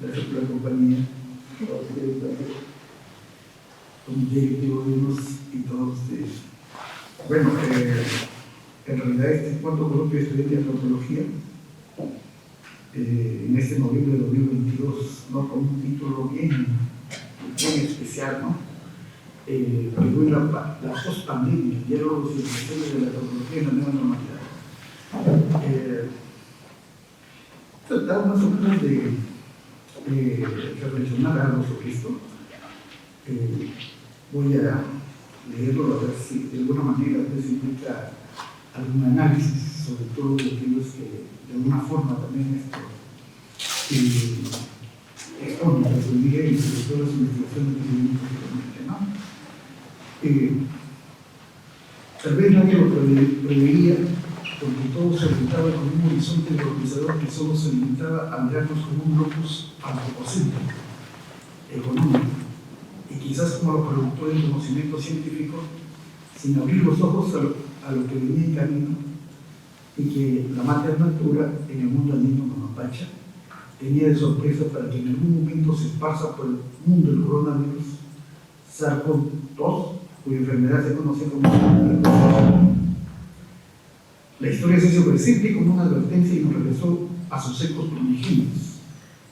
Gracias por la compañía. Con directivos y todos ustedes. Bueno, en realidad este cuarto grupo de estudiantes de antropología, en este noviembre de 2022, ¿no? Con un título bien especial, ¿no? Perú y la post-pandemia, diálogos y reflexiones de la antropología en la nueva normalidad. Tratamos más o menos de reflexionar algo sobre esto. Voy a leerlo a ver si de alguna manera les implica algún análisis sobre todo aquellos que de alguna forma también esto expone la teoría y sobre todo las investigaciones que vivimos actualmente, ¿no? Tal vez nadie lo preveía, porque todo se orientaba con un horizonte globalizador que solo se limitaba a mirarnos como un locus antropocéntrico, económico, y quizás como los productores del conocimiento científico, sin abrir los ojos a lo que venía en camino, y que la madre natura en el mundo andino Mamapacha tenía de sorpresa para que en algún momento se esparza por el mundo el coronavirus SARS-CoV-2, cuya enfermedad se conoce como la historia se hizo presente como una advertencia y nos regresó a sus ecos primigenios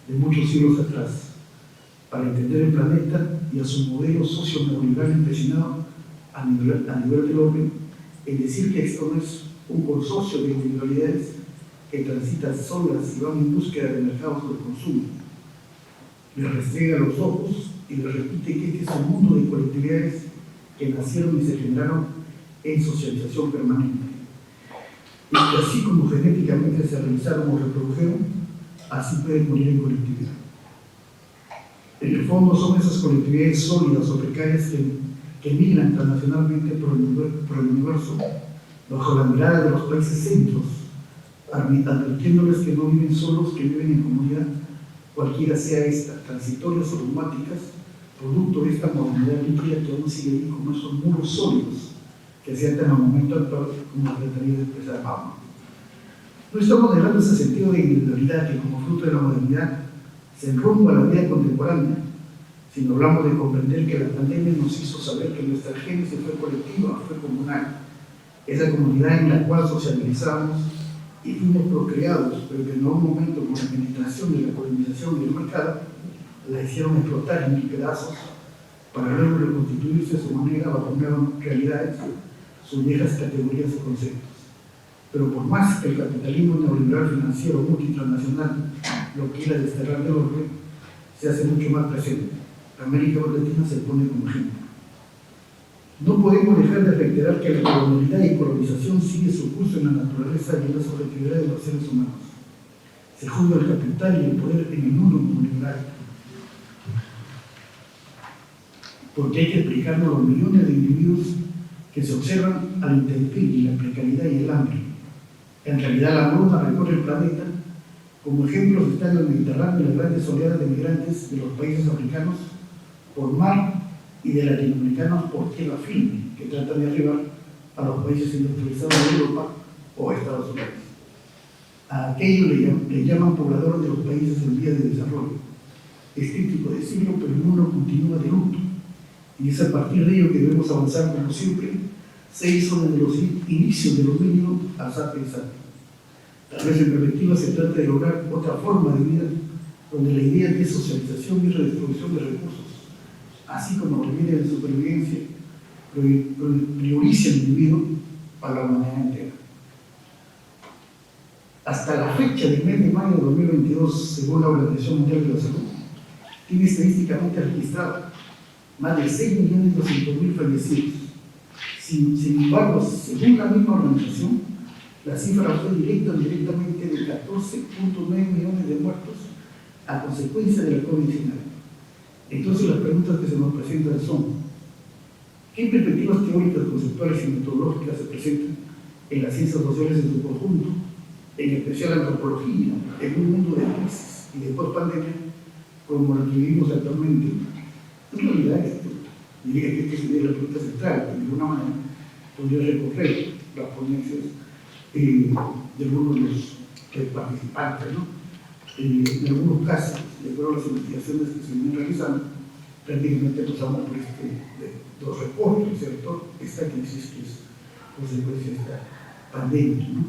de muchos siglos atrás, para entender el planeta y a su modelo socio-neoliberal empecinado a nivel del orden, en decir que esto no es un consorcio de individualidades que transitan solas y van en búsqueda de mercados del consumo. Les restrega los ojos y les repite que este es un mundo de colectividades que nacieron y se generaron en socialización permanente. Y que así como genéticamente se realizaron o reprodujeron, así pueden morir en colectividad. En el fondo son esas colectividades sólidas o precarias que migran transnacionalmente por el universo bajo la mirada de los países centros, advirtiéndoles que no viven solos, que viven en comunidad, cualquiera sea esta, transitorias o dogmáticas, producto de esta modernidad líquida que aún sigue ahí como esos muros sólidos que se atan al momento actual, como trataría de expresar Pablo. No estamos hablando de ese sentido de individualidad que como fruto de la modernidad se enrumba a la vida contemporánea, sino hablamos de comprender que la pandemia nos hizo saber que nuestra génesis fue colectiva, fue comunal, esa comunidad en la cual socializamos y fuimos procreados, pero que en algún momento con la penetración de la colonización y el mercado la hicieron explotar en mil pedazos para luego reconstituirse a su manera bajo nuevas realidades, sus viejas categorías y conceptos. Pero por más que el capitalismo neoliberal financiero multitransnacional lo quiera desterrar del orden, se hace mucho más presente. América Latina se pone como ejemplo. No podemos dejar de reiterar que la colonialidad y colonización sigue su curso en la naturaleza y en la subjetividad de los seres humanos. Se juzga el capital y el poder en el mundo neoliberal. Porque hay que explicarnos los millones de individuos que se observan al intemperie, la precariedad y el hambre. En realidad la hambruna recorre el planeta. Como ejemplos están el Mediterráneo y las grandes oleadas de migrantes de los países africanos por mar y de latinoamericanos por tierra firme, que tratan de arribar a los países industrializados de Europa o Estados Unidos. A aquellos le llaman pobladores de los países en vías de desarrollo. Es crítico decirlo, pero el mundo continúa de luto. Y es a partir de ello que debemos avanzar como siempre se hizo desde los inicios del dominio al sapiens sapiens. Tal vez en perspectiva se trata de lograr otra forma de vida donde la idea de socialización y redistribución de recursos, así como la idea de supervivencia, prioriza el individuo para la humanidad entera. Hasta la fecha del mes de mayo de 2022, según la Organización Mundial de la Salud, tiene estadísticamente registrado más de 6.200.000 fallecidos. Sin embargo, según la misma organización, la cifra fue directa o indirectamente de 14.9 millones de muertos a consecuencia de la COVID-19. Entonces las preguntas que se nos presentan son: ¿qué perspectivas teóricas, conceptuales y metodológicas se presentan en las ciencias sociales en su conjunto, en especial la antropología, en un mundo de crisis y de post-pandemia como el que vivimos actualmente? En realidad, diría que esta sería la pregunta central, que de alguna manera podría recorrer las ponencias de algunos de los participantes, ¿no? En algunos casos, de acuerdo a las investigaciones que se vienen realizando, prácticamente pasamos por dos reportes, ¿cierto? Esta crisis que es consecuencia de esta pandemia, ¿no?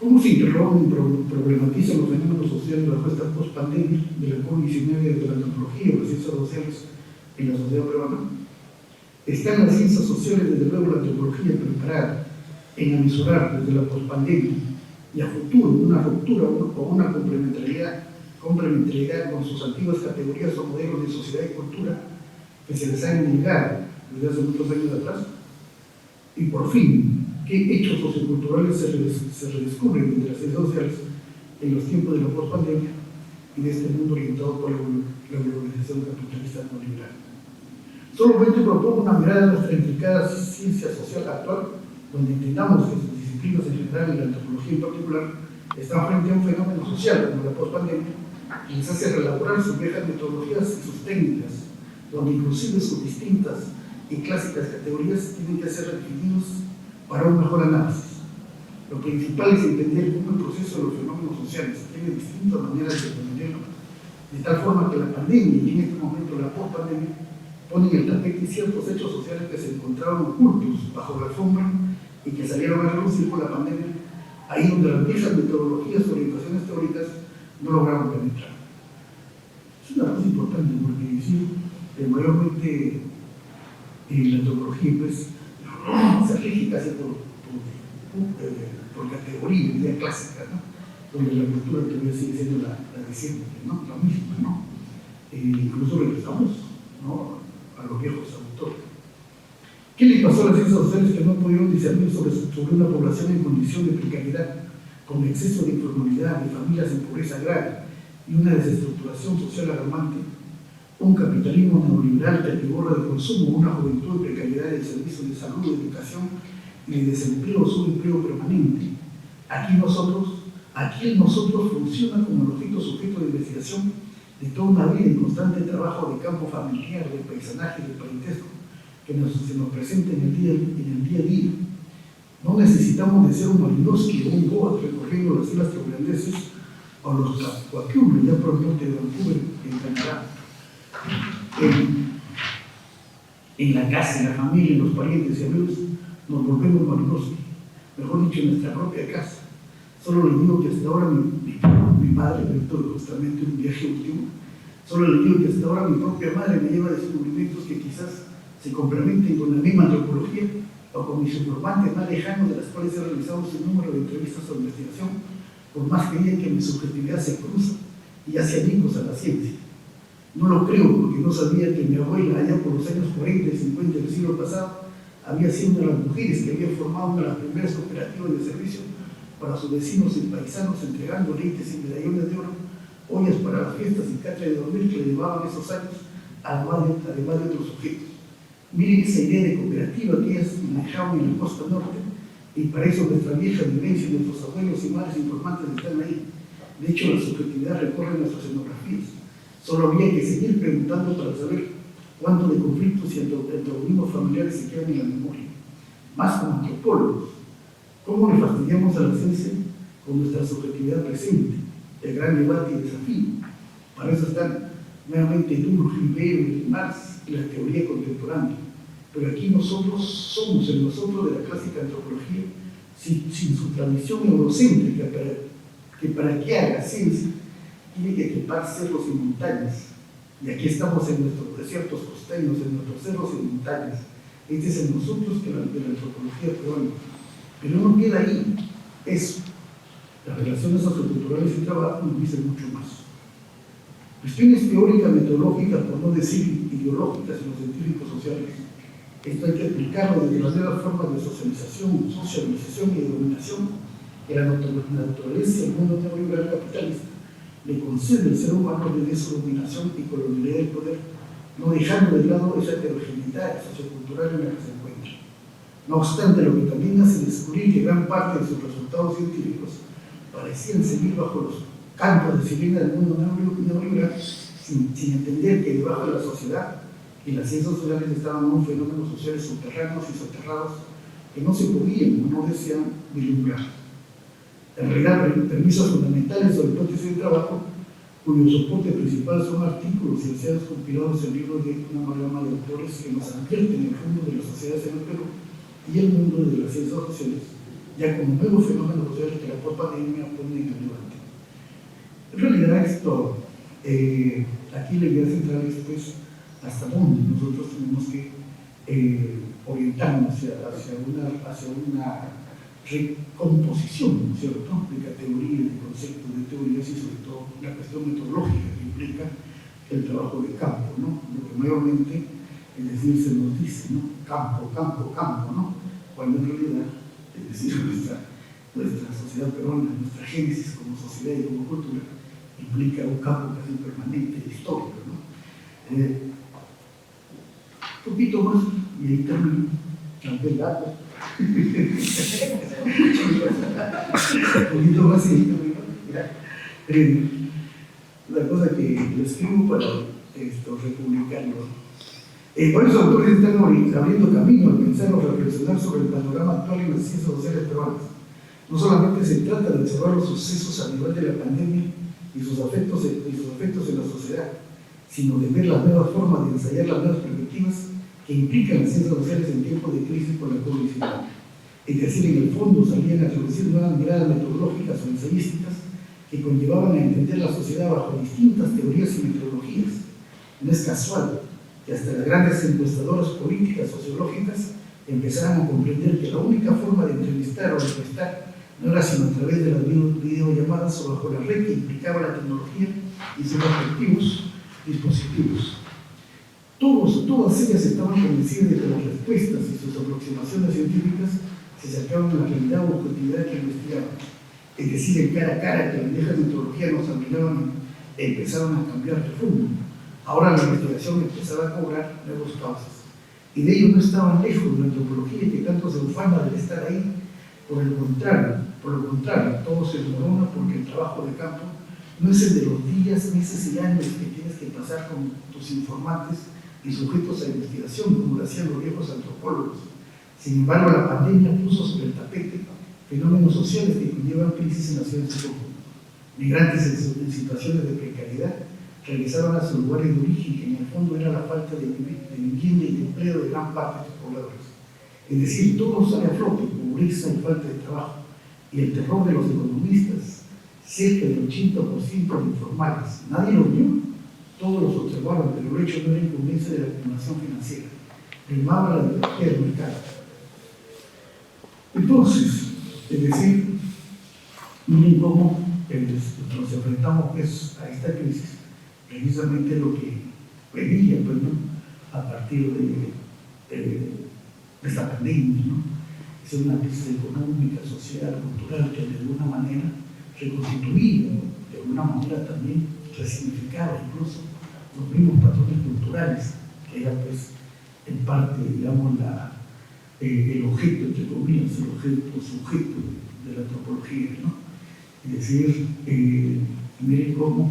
¿Cómo se interrogan y problematizan los fenómenos sociales bajo esta post-pandemia de la COVID-19 desde la antropología o las ciencias sociales en la sociedad peruana? ¿Están las ciencias sociales, desde luego la antropología, preparada en avisorar desde la post-pandemia y a futuro una ruptura o una complementariedad con sus antiguas categorías o modelos de sociedad y cultura que se les han negado desde hace muchos años atrás? Y por fin, ¿qué hechos socioculturales se redescubren desde las ciencias sociales en los tiempos de la post-pandemia y de este mundo orientado por la globalización capitalista neoliberal? Solamente propongo una mirada a nuestra intricada ciencia social actual, donde entendamos que sus disciplinas en general y la antropología en particular están frente a un fenómeno social como la post-pandemia, que les hace reelaborar sus viejas metodologías y sus técnicas, donde inclusive sus distintas y clásicas categorías tienen que ser redefinidos para un mejor análisis. Lo principal es entender cómo el proceso de los fenómenos sociales tiene distintas maneras de entenderlo, de tal forma que la pandemia y en este momento la post-pandemia ponen en el tapete ciertos hechos sociales que se encontraban ocultos bajo la alfombra y que salieron a relucir por la pandemia, ahí donde las viejas metodologías o orientaciones teóricas no lograron penetrar. Es una cosa importante porque decir que mayormente la antropología pues, se rige casi por categoría, idea clásica, ¿no? Donde la cultura todavía sigue siendo la de siempre, ¿no? La misma, ¿no? Incluso regresamos, ¿no?, a los viejos autores. ¿Qué les pasó a las ciencias sociales que no pudieron discernir sobre una población en condición de precariedad, con exceso de informalidad, de familias en pobreza agraria y una desestructuración social alarmante? Un capitalismo neoliberal que atiborra de consumo una juventud de precariedad de servicios de salud, de educación y de desempleo o subempleo permanente. Aquí el nosotros funciona como el objeto sujeto de investigación de toda una vida en constante trabajo de campo familiar, de paisanaje, de parentesco, que se nos presenta en el día a día. No necesitamos de ser un Malinowski o un Goa recorriendo las islas holandeses o los Coaquillos, ya por el norte de Vancouver, en Canadá. En la casa, en la familia, en los parientes y amigos, nos volvemos Malinowski, mejor dicho, en nuestra propia casa. Solo le digo que hasta ahora mi madre, tuve justamente un viaje último, solo le digo que hasta ahora mi propia madre me lleva descubrimientos que quizás se complementen con la misma antropología o con mis informantes más lejanos, de las cuales he realizado un número de entrevistas o investigación, por más que digan que mi subjetividad se cruza y hace amigos a la ciencia. No lo creo porque no sabía que mi abuela, allá por los años 40 y 50 del siglo pasado, había sido una de las mujeres que había formado una de las primeras cooperativas de servicio para sus vecinos y paisanos, entregando leites y medallones de oro, ollas para las fiestas y catra de dormir que le llevaban esos años, además de otros objetos. Miren esa idea de cooperativa que ellas manejaban en la costa norte, y para eso nuestra vieja vivencia y nuestros abuelos y madres informantes están ahí. De hecho, la subjetividad recorre nuestras etnografías. Solo había que seguir preguntando para saber cuánto de conflictos y antagonismos familiares se quedan en la memoria. Más como antropólogos, ¿cómo le fastidiamos a la ciencia con nuestra subjetividad presente? El gran debate y desafío. Para eso están nuevamente Durkheim, Ribero y Marx y la teoría contemporánea. Pero aquí nosotros somos el nosotros de la clásica antropología, sin su tradición eurocéntrica, que para que haga ciencia tiene que equipar cerros y montañas. Y aquí estamos en nuestros desiertos costeños, en nuestros cerros y montañas. Este es el nosotros de la antropología peruana. Pero no queda ahí. Eso. Las relaciones socioculturales y trabajo nos dicen mucho más. Cuestiones teóricas, metodológicas, por no decir ideológicas en los científicos sociales. Esto hay que explicarlo desde las nuevas formas de socialización y de dominación que la naturaleza y el mundo neoliberal capitalista le concede al ser humano desde su dominación y colonialidad del poder, no dejando de lado esa heterogeneidad sociocultural en la que se encuentra. No obstante, lo que también hace descubrir que gran parte de sus resultados científicos parecían seguir bajo los cantos de sirena del mundo neoliberal, sin entender que debajo de la sociedad y las ciencias sociales estaban unos fenómenos sociales subterráneos y soterrados que no se podían o no desean vislumbrar. En realidad, premisas fundamentales sobre hipótesis de trabajo, cuyo soporte principal son artículos y ensayos compilados en libros de una amalgama de autores que nos advierten el fondo de las sociedades en el Perú y el mundo de las ciencias sociales, ya como nuevos fenómenos sociales que la propia pandemia ponen en levante. En realidad, esto, aquí la idea central es pues, hasta dónde nosotros tenemos que orientarnos hacia una recomposición, ¿no es cierto?, de categorías, de conceptos, de teorías y sobre todo la cuestión metodológica que implica el trabajo de campo, ¿no? Lo que mayormente, es decir, se nos dice, ¿no?, campo, campo, campo, ¿no?, cuando en realidad, es decir, nuestra sociedad peruana, nuestra génesis como sociedad y como cultura, implica un campo casi permanente, histórico, ¿no? Un poquito más, y ahí termino, aunque el gato. Un poquito más, y ahí termino. La cosa que lo escribo para republicarlo. Varios autores están abriendo camino al pensar o reflexionar sobre el panorama actual en las ciencias sociales peruanas. No solamente se trata de observar los sucesos a nivel de la pandemia y sus efectos en la sociedad, sino de ver las nuevas formas de ensayar las nuevas perspectivas que implican las ciencias sociales en tiempos de crisis por la COVID-19. Es decir, en el fondo salían a introducir nuevas miradas metodológicas o ensayísticas que conllevaban a entender la sociedad bajo distintas teorías y metodologías. No es casual que hasta las grandes encuestadoras políticas sociológicas empezaran a comprender que la única forma de entrevistar o encuestar no era sino a través de las videollamadas o bajo la red que implicaba la tecnología y sus respectivos dispositivos. Todas ellas estaban convencidas de que las respuestas y sus aproximaciones científicas se acercaban a la realidad o objetividad que investigaban. Es decir, en cara a cara que las viejas metodologías nos admiraban empezaron a cambiar de rumbo. Ahora la investigación empezaba a cobrar nuevos cauces. Y de ello no estaban lejos de la antropología que tanto se ufana de estar ahí. Por lo contrario, todo se desmorona porque el trabajo de campo no es el de los días, meses y años que tienes que pasar con tus informantes y sujetos a investigación, como lo hacían los viejos antropólogos. Sin embargo, la pandemia puso sobre el tapete fenómenos sociales que conllevan crisis en las ciudades de Congo. Migrantes en situaciones de precariedad regresaron a sus lugares de origen, que en el fondo era la falta de vivienda y de empleo de gran parte de sus pobladores. Es decir, todo sale a flote, pobreza y falta de trabajo, y el terror de los economistas, cerca del 80% de informales. Nadie lo vio, todos los observaron, pero el hecho no era incumbencia de la acumulación financiera, primaba la ideología del mercado. Entonces, es decir, miren cómo nos enfrentamos pues, a esta crisis, precisamente lo que venía pues, ¿no?, a partir de esta pandemia, ¿no? Es una crisis económica, social, cultural, que de alguna manera reconstituía, de alguna manera también resignificaba incluso los mismos patrones culturales, que era pues en parte, digamos, el objeto, entre comillas, el objeto, sujeto de la antropología, ¿no? Es decir, miren cómo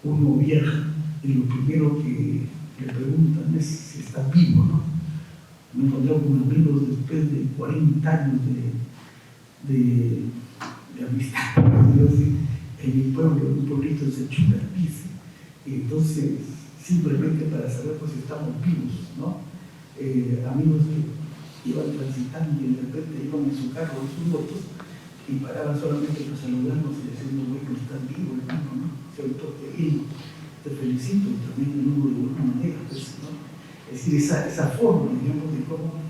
uno viaja y lo primero que le preguntan es si está vivo, ¿no? Me encontré con amigos después de 40 años de amistad, en mi pueblo, en un pueblito de Chucarpice, y entonces simplemente para saber pues, si estamos vivos, ¿no? Amigos que iban transitando y de repente iban en su carro, en sus motos, y paraban solamente para saludarnos y diciendo, bueno, estás vivo, hermano, ¿no? ¿Cierto? Y te felicito también de alguna manera, pues, ¿no? Es decir, esa forma, digamos, de cómo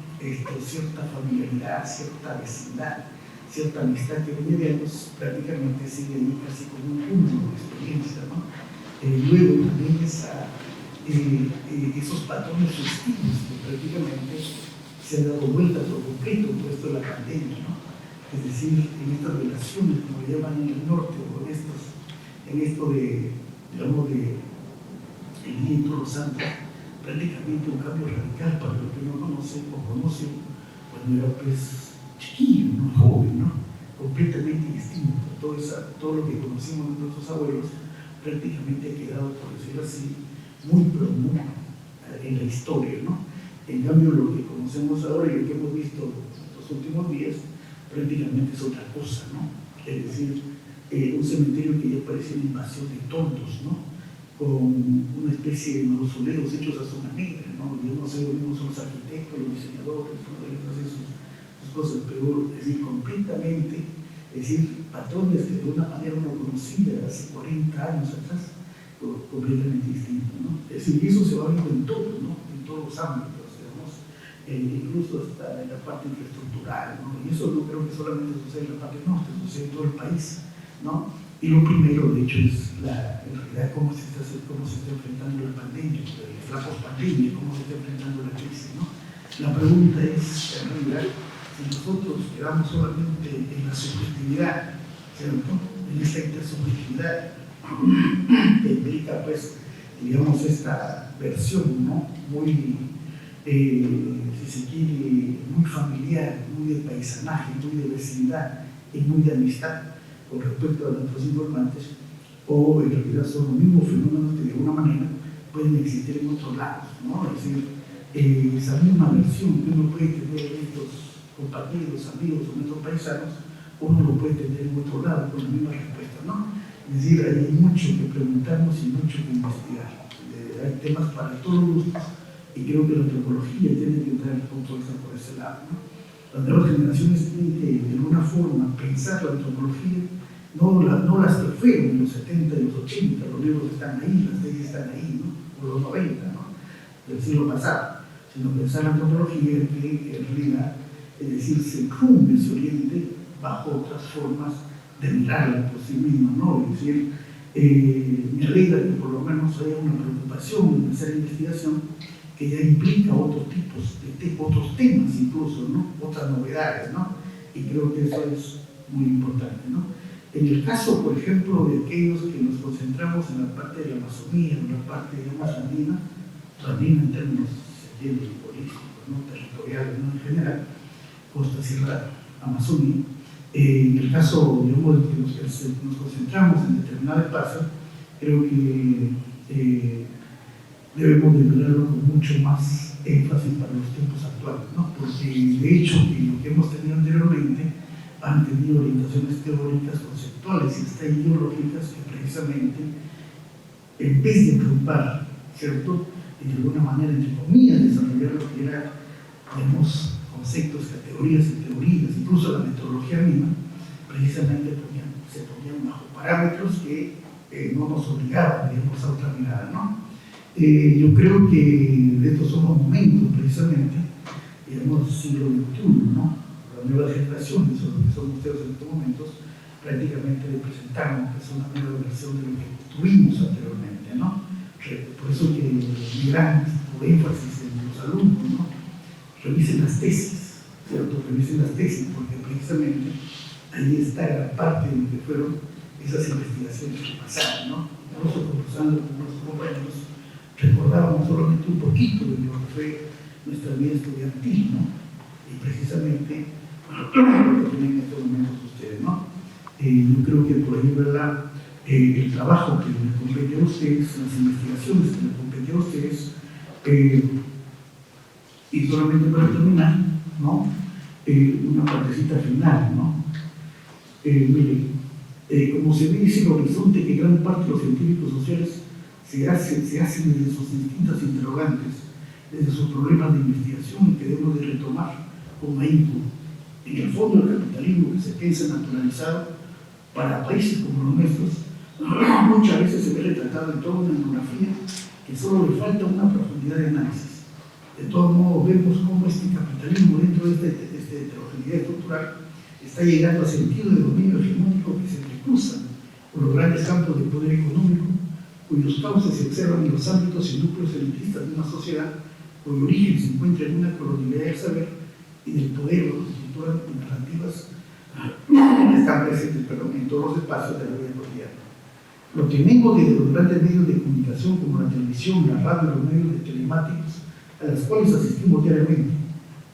cierta familiaridad, cierta vecindad, cierta amistad que hoy día prácticamente sigue ahí casi como un punto de experiencia, ¿no? Luego también esos patrones festivos que prácticamente se han dado vuelta por completo por esto de la pandemia, ¿no? Es decir, en estas relaciones, como le llaman en el norte, o en esto de, digamos, de el día de Todos los Santos, prácticamente un cambio radical para los que no conocen o conocen cuando era pues chiquillo, ¿no? Joven, ¿no? Completamente distinto. Todo lo que conocimos de nuestros abuelos prácticamente ha quedado, por decirlo así, muy en la historia, ¿no? En cambio, lo que conocemos ahora y lo que hemos visto estos últimos días, prácticamente es otra cosa, ¿no? Es decir, un cementerio que ya parece una invasión de tontos, ¿no? Con una especie de mausoleos hechos a su manera, ¿no? Yo no sé, no son los arquitectos, los diseñadores, ¿no? Ellos hacen sus cosas, pero es decir, completamente, es decir, patrones que de una manera uno conocía hace 40 años atrás, completamente distintos, ¿no? Es decir, eso se va viendo en todo, ¿no? En todos los ámbitos, digamos, incluso hasta en la parte infraestructural, ¿no? Y eso no creo que solamente sucede en la parte norte, sucede en todo el país, ¿no? Y lo primero, de hecho, es en realidad cómo se está enfrentando la pandemia, la pospandemia, cómo se está enfrentando la crisis, ¿no? La pregunta es, en realidad, si nosotros quedamos solamente en la subjetividad, ¿cierto? En esta intersubjetividad que implica, pues, digamos, esta versión, ¿no? Muy, si se quiere, muy familiar, muy de paisanaje, muy de vecindad y muy de amistad con respecto a nuestros informantes, o en realidad son los mismos fenómenos que de alguna manera pueden existir en otros lados, ¿no? Es decir, esa misma versión que uno puede tener en estos compañeros, amigos o nuestros paisanos, uno lo puede tener en otro lado con la misma respuesta, ¿no? Es decir, hay mucho que preguntarnos y mucho que investigar. Hay temas para todos los gustos y creo que la antropología tiene que entrar con fuerza por ese lado, ¿no? Las nuevas generaciones tienen que, de alguna forma, pensar la antropología, no las que fueron en los 70 y los 80, los libros están ahí, las tesis están ahí, ¿no? O los 90, ¿no? Del siglo pasado, sino pensar la antropología que en realidad, es decir, se cumple, se oriente bajo otras formas de mirarla por sí misma, ¿no? Es decir, me alegra que por lo menos haya una preocupación en hacer investigación que ya implica otros tipos, otros temas incluso, ¿no? Otras novedades, ¿no? Y creo que eso es muy importante, ¿no? En el caso, por ejemplo, de aquellos que nos concentramos en la parte de la Amazonía, en la parte, digamos, andina en términos políticos, ¿no? Territoriales, ¿no? En general, costa, sierra, Amazonía. En el caso, digamos, de que nos concentramos en determinado espacio, creo que debemos de mirarlo con mucho más énfasis para los tiempos actuales, ¿no? Porque de hecho, lo que hemos tenido anteriormente han tenido orientaciones teóricas, conceptuales y hasta ideológicas que precisamente, en vez de preocupar, ¿cierto?, de alguna manera, entre comillas, desarrollar lo que era, digamos, conceptos, categorías y teorías, incluso la metodología misma, precisamente se ponían bajo parámetros que no nos obligaban, digamos, a otra mirada, ¿no? Yo creo que estos son los momentos, precisamente, digamos, siglo XXI, ¿no? Las nuevas generaciones, o lo que son ustedes en estos momentos, prácticamente le presentamos que es una nueva versión de lo que tuvimos anteriormente, ¿no? Por eso que mi gran énfasis en los alumnos, ¿no? Revisen las tesis, ¿cierto? Revisen las tesis, porque precisamente ahí está gran parte de lo que fueron esas investigaciones que pasaron, ¿no? Incluso conversando con nuestros compañeros, recordábamos solamente un poquito de lo que fue nuestra vida estudiantil, ¿no? Y precisamente lo que tienen en estos momentos ustedes, ¿no? Yo creo que por ahí, ¿verdad? El trabajo que les compete a ustedes, las investigaciones que les compete a ustedes, y solamente para terminar, ¿no? Una partecita final, ¿no? Mire, como se dice, el horizonte que gran parte de los científicos sociales se hacen desde sus distintas interrogantes, desde sus problemas de investigación que debemos de retomar con ahínco. En el fondo, el capitalismo que se piensa naturalizado para países como los nuestros, muchas veces se ve retratado en toda una etnografía que solo le falta una profundidad de análisis. De todos modos, vemos cómo este capitalismo, dentro de esta heterogeneidad estructural, está llegando a sentido de dominio hegemónico que se entrecruzan con los grandes campos de poder económico, cuyos cauces se observan en los ámbitos y núcleos elitistas de una sociedad cuyo origen se encuentra en una colonialidad del saber y del poder o las estructuras narrativas que están presentes en todos los espacios de la vida cotidiana. Lo que vengo desde los grandes medios de comunicación como la televisión, la radio, los medios de telemáticos, a las cuales asistimos diariamente,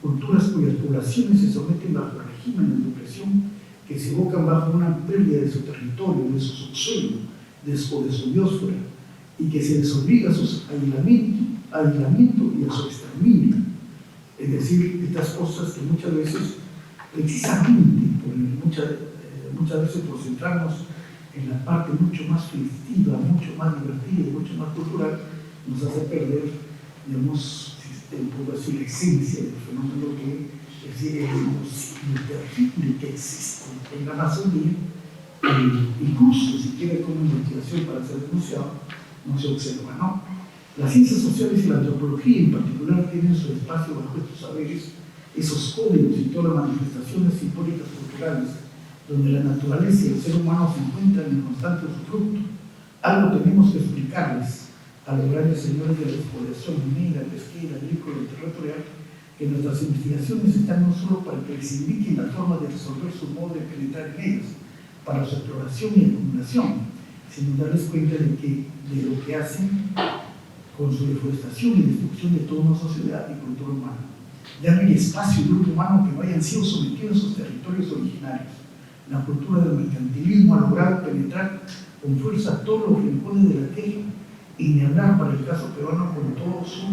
culturas cuyas poblaciones se someten bajo regímenes de opresión que se evocan bajo una pérdida de su territorio, de su subsuelo, de su biosfera, y que se les obliga a su aislamiento y a su exterminio. Es decir, estas cosas que muchas veces precisamente muchas veces por centrarnos en la parte mucho más festiva, mucho más divertida y mucho más cultural, nos hace perder, digamos, un poco así la esencia del fenómeno que es decir, el genocidio terrible que existe en la Amazonía, incluso si quiere como investigación para ser denunciado, no se observa, ¿no? Las ciencias sociales y la antropología en particular tienen su espacio bajo estos saberes, esos códigos y todas las manifestaciones simbólicas culturales, donde la naturaleza y el ser humano se encuentran en constante usufructo. Algo tenemos que explicarles a los grandes señores de la exploración minera, pesquera, agrícola y territorial, que nuestras investigaciones están no solo para que les indiquen la forma de resolver su modo de penetrar en ellas, para su exploración y acumulación, sino darles cuenta de lo que hacen con su deforestación y destrucción de toda una sociedad y cultura humana. Ya no hay espacio y grupo humano que no hayan sido sometidos a sus territorios originarios. La cultura del mercantilismo ha logrado penetrar con fuerza todos los rincones de la tierra, y ni hablar para el caso peruano con todo su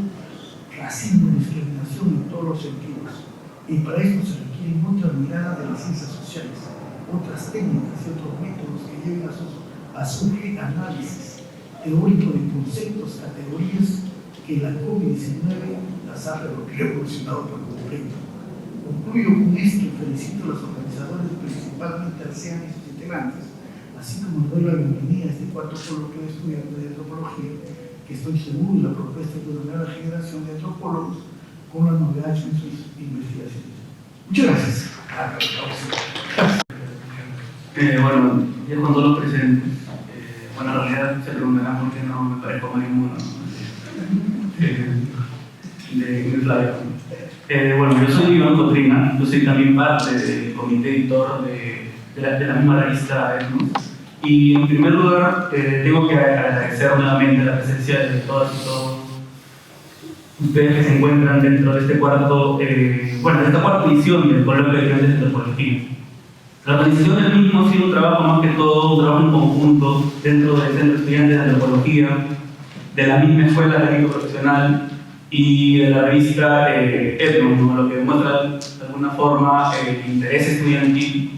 racismo y discriminación en todos los sentidos. Y para esto se requieren otras miradas de las ciencias sociales, otras técnicas y otros métodos que lleven a su análisis teórico de conceptos, categorías que la COVID-19 las ha revolucionado por completo. Concluyo con esto y felicito a los organizadores, principalmente al SEAN y sus integrantes, así como doy la bienvenida a este cuarto coloquio de estudiantes de antropología, que estoy seguro de la propuesta de una nueva generación de antropólogos con las novedades en sus investigaciones. Muchas gracias. Bueno, ya con todos los presentes, bueno, en realidad se preguntarán por qué no me parezco a ninguno de Flavio. Bueno, yo soy Iván Cotrina, yo soy también parte del comité editor de la misma revista Etnos. Y en primer lugar, tengo que agradecer nuevamente la presencia de todas y todos ustedes que se encuentran dentro de este cuarto, de esta cuarta edición del Coloquio de Estudiantes de Antropología. La organización del mismo ha sido un trabajo más que todo, un trabajo en conjunto dentro del Centro de Estudiantes de Antropología, de la misma escuela técnico profesional y de la revista Etnos, ¿no? Lo que demuestra de alguna forma el interés estudiantil,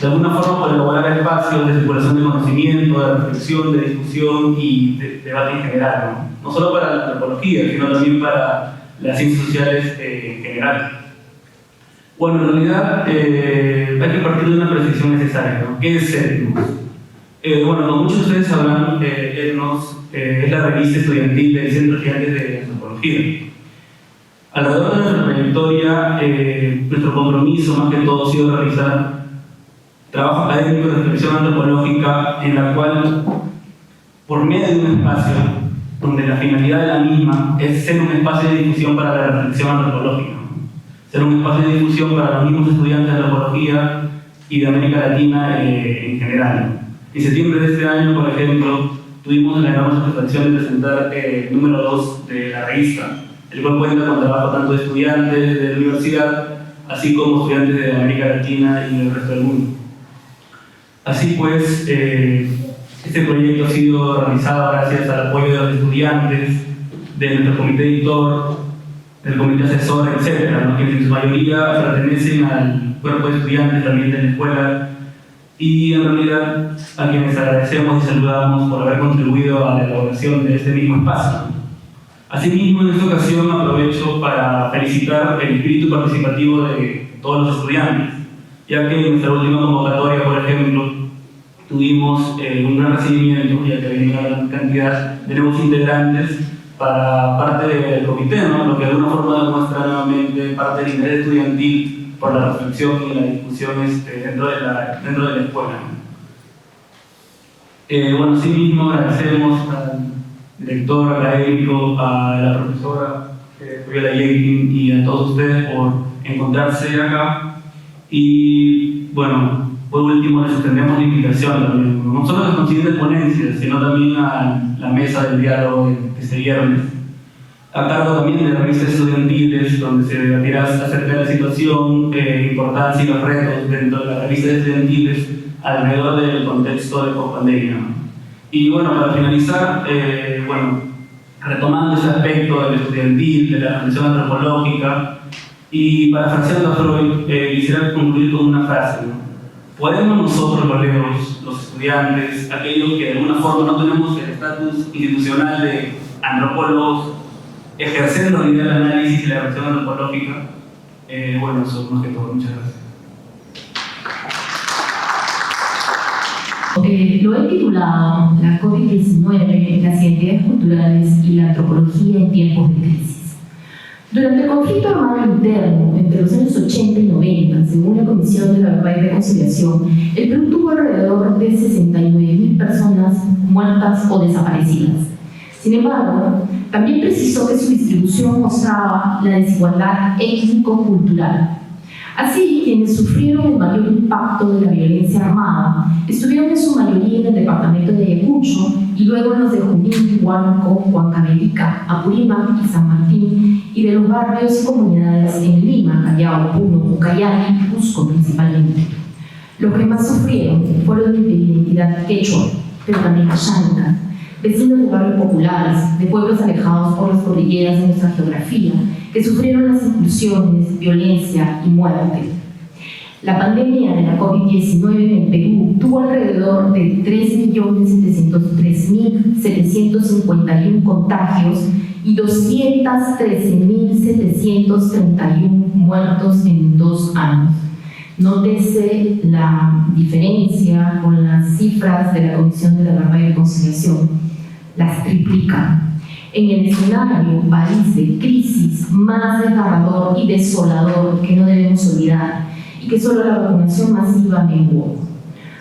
de alguna forma por elaborar espacios de circulación de conocimiento, de reflexión, de discusión y de debate en general, ¿no? No solo para la antropología, sino también para las ciencias sociales en general. Bueno, en realidad hay que partir de una precisión necesaria, ¿no? ¿Qué es Etnos? Bueno, como muchos de ustedes sabrán, Etnos es la revista estudiantil del Centro de Estudiantes de Antropología. Alrededor de nuestra trayectoria, nuestro compromiso más que todo ha sido realizar trabajo académico de reflexión antropológica en la cual, por medio de un espacio donde la finalidad de la misma es ser un espacio de discusión para la reflexión antropológica, ser un espacio de discusión para los mismos estudiantes de antropología y de América Latina en general. En septiembre de este año, por ejemplo, tuvimos la enorme satisfacción de presentar el número 2 de la revista, el cual cuenta con trabajo tanto de estudiantes de la universidad, así como estudiantes de América Latina y del resto del mundo. Así pues, este proyecto ha sido realizado gracias al apoyo de los estudiantes, de nuestro comité editor, del comité asesor, etc., ¿no? Que en su mayoría pertenecen al cuerpo de estudiantes también de la escuela, y en realidad a quienes agradecemos y saludamos por haber contribuido a la elaboración de este mismo espacio. Asimismo, en esta ocasión aprovecho para felicitar el espíritu participativo de todos los estudiantes, ya que en nuestra última convocatoria, por ejemplo, tuvimos un gran recibimiento, ya que había una gran cantidad de nuevos integrantes para parte del comité, ¿no? Lo que de alguna forma demuestra nuevamente parte del interés estudiantil por la reflexión y la discusión dentro de la escuela. Bueno, asimismo agradecemos al director académico, a la profesora Fabiola Jenkins y a todos ustedes por encontrarse acá. Y bueno, por último les extendemos la invitación también, no solo a las consiguientes ponencias, sino también a la mesa del diálogo de este viernes, a cargo también de revistas estudiantiles, donde se debatirá acerca de la situación, importancia y los retos dentro de las revistas estudiantiles alrededor del contexto de post-pandemia. Y bueno, para finalizar, retomando ese aspecto del estudiantil, de la reflexión antropológica, Y parafraseando a Freud, quisiera concluir con una frase, ¿no? ¿Podemos nosotros, los estudiantes, aquellos que de alguna forma no tenemos el estatus institucional de antropólogos, ejercer en realidad el análisis y la reflexión antropológica? Bueno, eso más que todo. Muchas gracias. Lo he titulado La COVID-19, las identidades culturales y la antropología en tiempos de crisis. Durante el conflicto armado interno entre los años 80 y 90, según la Comisión de la Verdad y Reconciliación, el Perú tuvo alrededor de 69.000 personas muertas o desaparecidas. Sin embargo, también precisó que su distribución mostraba la desigualdad étnico-cultural. Así, quienes sufrieron el mayor impacto de la violencia armada estuvieron en su mayoría en el departamento de Ayacucho y luego en los de Junín, Huánuco, Huancavelica, Apurímac y San Martín, y de los barrios y comunidades en Lima, Callao, Puno, Ucayali y Cusco principalmente. Los que más sufrieron fueron de identidad quechua, pero también llanca, vecinos de barrios populares, de pueblos alejados por las cordilleras de nuestra geografía, que sufrieron las incursiones, violencia y muerte. La pandemia de la COVID-19 en el Perú tuvo alrededor de 3.703.751 contagios y 213.731 muertos en 2 años. Nótese la diferencia con las cifras de la Comisión de la Verdad y Reconciliación. Las triplica. En el escenario país de crisis más desgarrador y desolador que no debemos olvidar, y que solo la vacunación masiva menguó.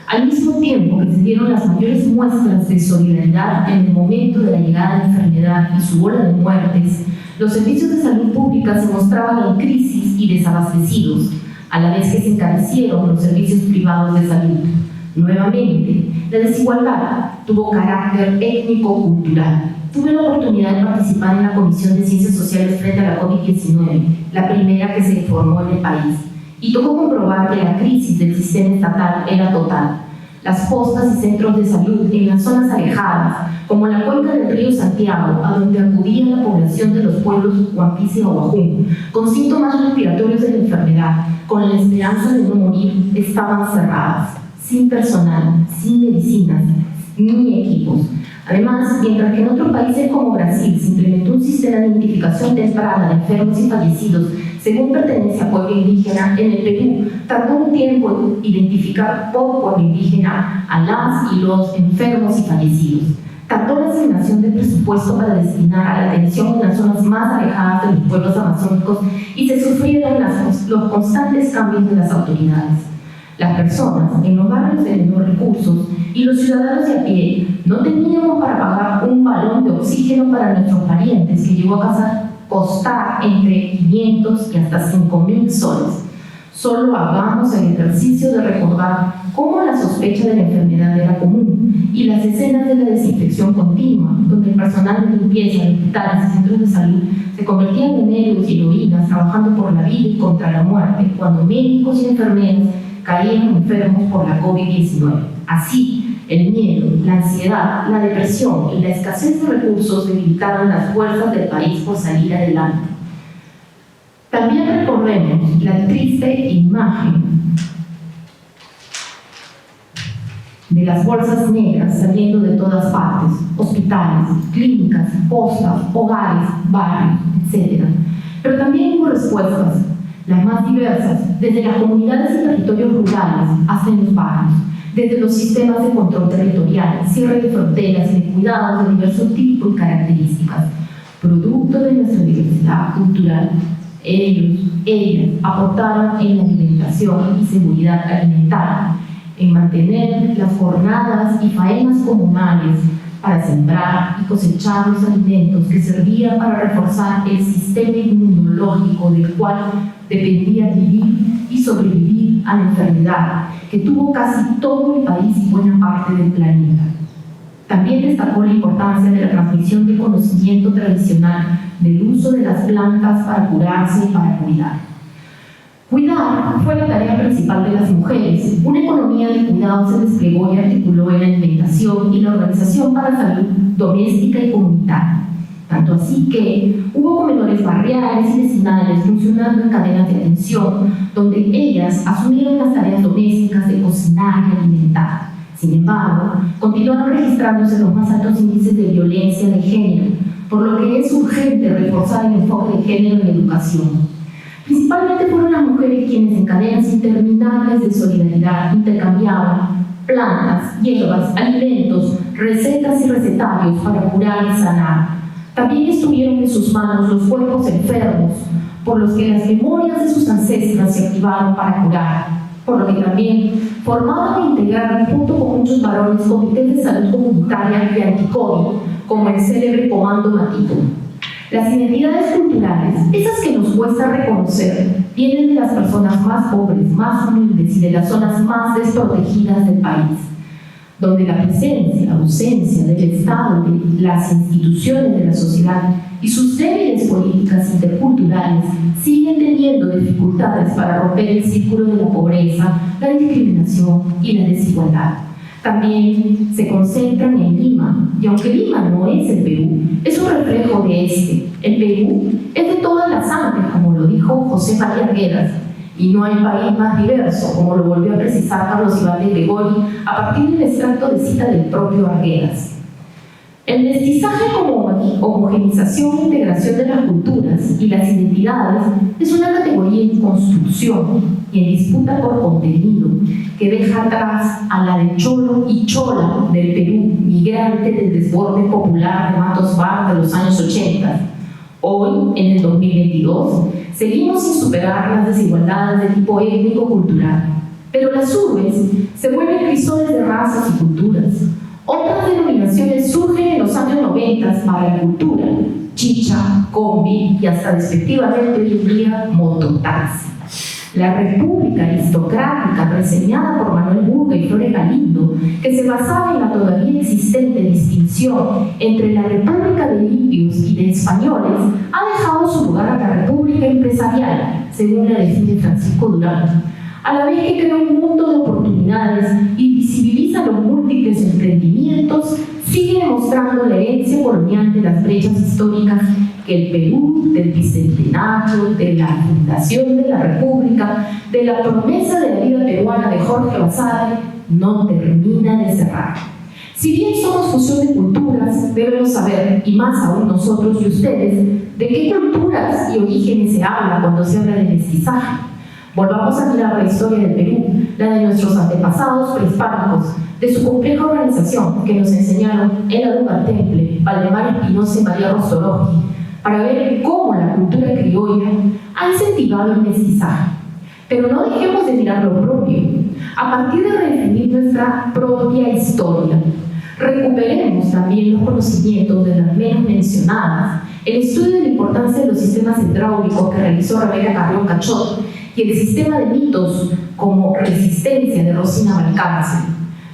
Al mismo tiempo que se dieron las mayores muestras de solidaridad en el momento de la llegada de la enfermedad y su ola de muertes, los servicios de salud pública se mostraban en crisis y desabastecidos, a la vez que se encarecieron los servicios privados de salud. Nuevamente, la desigualdad tuvo carácter étnico-cultural. Tuve la oportunidad de participar en la Comisión de Ciencias Sociales frente a la COVID-19, la primera que se formó en el país, y tocó comprobar que la crisis del sistema estatal era total. Las postas y centros de salud en las zonas alejadas, como la cuenca del río Santiago, a donde acudía la población de los pueblos Huampici o Huajún, con síntomas respiratorios de la enfermedad, con la esperanza de no morir, estaban cerradas, sin personal, sin medicinas, ni equipos. Además, mientras que en otros países como Brasil se implementó un sistema de identificación temprana de enfermos y fallecidos según pertenencia a pueblo indígena, en el Perú tardó un tiempo en identificar por pueblo indígena a las y los enfermos y fallecidos. Tardó la asignación de presupuesto para destinar a la atención en las zonas más alejadas de los pueblos amazónicos y se sufrieron los constantes cambios de las autoridades. Las personas en los barrios de menor recursos y los ciudadanos de a pie no teníamos para pagar un balón de oxígeno para nuestros parientes que llegó a costar entre 500 y hasta 5.000 soles. Solo hagamos el ejercicio de recordar cómo la sospecha de la enfermedad era común y las escenas de la desinfección continua, donde el personal de limpieza de hospitales y centros de salud se convertían en héroes y heroínas trabajando por la vida y contra la muerte, cuando médicos y enfermeras caían enfermos por la COVID-19. Así, el miedo, la ansiedad, la depresión y la escasez de recursos debilitaron las fuerzas del país por salir adelante. También recordemos la triste imagen de las bolsas negras saliendo de todas partes, hospitales, clínicas, postas, hogares, barrios, etc. Pero también hubo respuestas, las más diversas, desde las comunidades y territorios rurales hasta en los barrios, desde los sistemas de control territorial, cierre de fronteras y de cuidados de diversos tipos y características, producto de nuestra diversidad cultural. Ellas aportaron en la alimentación y seguridad alimentaria, en mantener las jornadas y faenas comunales para sembrar y cosechar los alimentos que servían para reforzar el sistema inmunológico del cual dependía vivir y sobrevivir a la enfermedad que tuvo casi todo el país y buena parte del planeta. También destacó la importancia de la transmisión del conocimiento tradicional del uso de las plantas para curarse y para cuidar. Cuidar fue la tarea principal de las mujeres. Una economía de cuidado se desplegó y articuló en la alimentación y la organización para salud doméstica y comunitaria. Tanto así que hubo comedores barriales y vecinales funcionando en cadenas de atención, donde ellas asumieron las tareas domésticas de cocinar y alimentar. Sin embargo, continuaron registrándose los más altos índices de violencia de género, por lo que es urgente reforzar el enfoque de género en la educación. Principalmente fueron las mujeres quienes en cadenas interminables de solidaridad intercambiaban plantas, hierbas, alimentos, recetas y recetarios para curar y sanar. También estuvieron en sus manos los cuerpos enfermos, por los que las memorias de sus ancestras se activaron para curar, por lo que también formaban e integraron junto con muchos varones comités de salud comunitaria y anti-COVID, como el célebre Comando Matito. Las identidades culturales, esas que nos cuesta reconocer, vienen de las personas más pobres, más humildes y de las zonas más desprotegidas del país, donde la presencia, ausencia del Estado, de las instituciones de la sociedad y sus débiles políticas interculturales siguen teniendo dificultades para romper el círculo de la pobreza, la discriminación y la desigualdad. También se concentran en Lima, y aunque Lima no es el Perú, es un reflejo de este. El Perú es de todas las Andes, como lo dijo José María Arguedas, y no hay país más diverso, como lo volvió a precisar Carlos Iván de Gregori a partir del extracto de cita del propio Arguedas. El mestizaje como homogenización e integración de las culturas y las identidades es una categoría en construcción y en disputa por contenido que deja atrás a la de cholo y chola del Perú, migrante del desborde popular de Matos Bar de los años 80. Hoy, en el 2022, seguimos sin superar las desigualdades de tipo étnico-cultural, pero las urbes se vuelven crisoles de razas y culturas. Otras denominaciones surgen en los años 90 para la cultura: chicha, combi y hasta despectivamente hoy en día mototaxi. La república aristocrática reseñada por Manuel Burga y Flores Galindo, que se basaba en la todavía existente distinción entre la república de indios y de españoles, ha dejado su lugar a la república empresarial, según la define Francisco Durán, a la vez que crea un mundo de oportunidades y visibiliza los múltiples emprendimientos, sigue demostrando la herencia colonial de las brechas históricas que el Perú, del bicentenario, de la fundación de la República, de la promesa de la vida peruana de Jorge Basadre, no termina de cerrar. Si bien somos fusión de culturas, debemos saber, y más aún nosotros y ustedes, de qué culturas y orígenes se habla cuando se habla de mestizaje. Volvamos a mirar la historia del Perú, la de nuestros antepasados prehispánicos, de su compleja organización que nos enseñaron Ela Temple, Valdemar Espinosa y María Rostorowski, para ver cómo la cultura criolla ha incentivado el mestizaje. Pero no dejemos de mirar lo propio. A partir de redefinir nuestra propia historia, recuperemos también los conocimientos de las menos mencionadas, el estudio de la importancia de los sistemas hidráulicos que realizó Rebeca Carrión Cachot y el sistema de mitos como resistencia de Rosina Balcarce.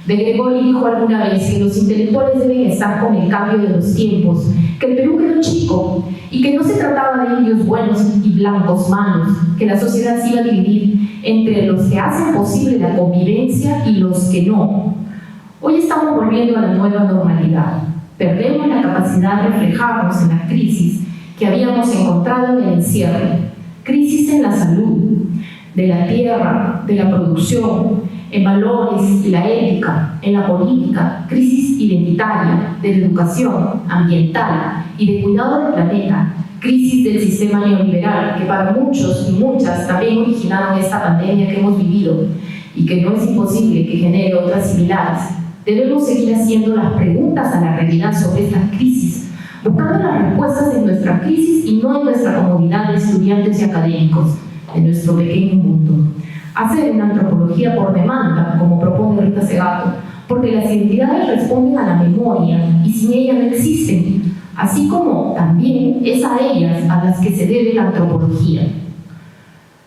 De Gregori dijo alguna vez que los intelectuales deben estar con el cambio de los tiempos, que el Perú quedó chico y que no se trataba de indios buenos y blancos malos, que la sociedad se iba a dividir entre los que hacen posible la convivencia y los que no. Hoy estamos volviendo a la nueva normalidad. Perdemos la capacidad de reflejarnos en la crisis que habíamos encontrado en el encierro. Crisis en la salud, de la tierra, de la producción, en valores y la ética, en la política, crisis identitaria, de la educación, ambiental y de cuidado del planeta, crisis del sistema neoliberal, que para muchos y muchas también originaron esta pandemia que hemos vivido y que no es imposible que genere otras similares. Debemos seguir haciendo las preguntas a la realidad sobre estas crisis, buscando las respuestas en nuestra crisis y no en nuestra comunidad de estudiantes y académicos, en nuestro pequeño mundo. Hacer una antropología por demanda, como propone Rita Segato, porque las identidades responden a la memoria y sin ella no existen, así como también es a ellas a las que se debe la antropología.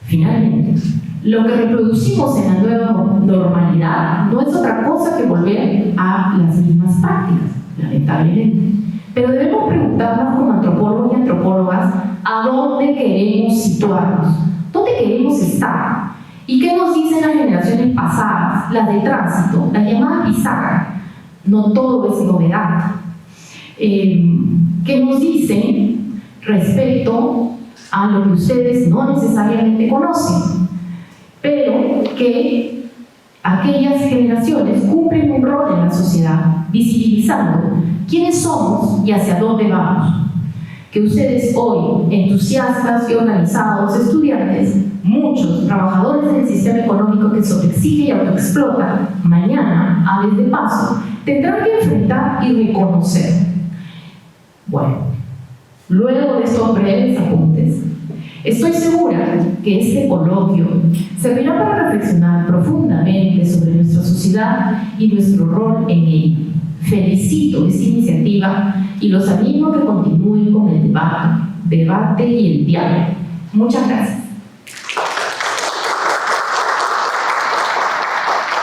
Finalmente, lo que reproducimos en la nueva normalidad no es otra cosa que volver a las mismas prácticas, lamentablemente. Pero debemos preguntarnos como antropólogos y antropólogas a dónde queremos situarnos, dónde queremos estar. ¿Y qué nos dicen las generaciones pasadas, las de tránsito, las llamadas bisagra? No todo es novedad. que nos dicen respecto a lo que ustedes no necesariamente conocen, pero que aquellas generaciones cumplen un rol en la sociedad, visibilizando quiénes somos y hacia dónde vamos. Que ustedes hoy, entusiastas y organizados, estudiantes, muchos trabajadores del sistema económico que sobreexige y autoexplota, mañana, aves de paso, tendrán que enfrentar y reconocer. Bueno, luego de estos breves apuntes, estoy segura que este coloquio servirá para reflexionar profundamente sobre nuestra sociedad y nuestro rol en ella. Felicito esta iniciativa y los animo a que continúen con el debate y el diálogo. Muchas gracias.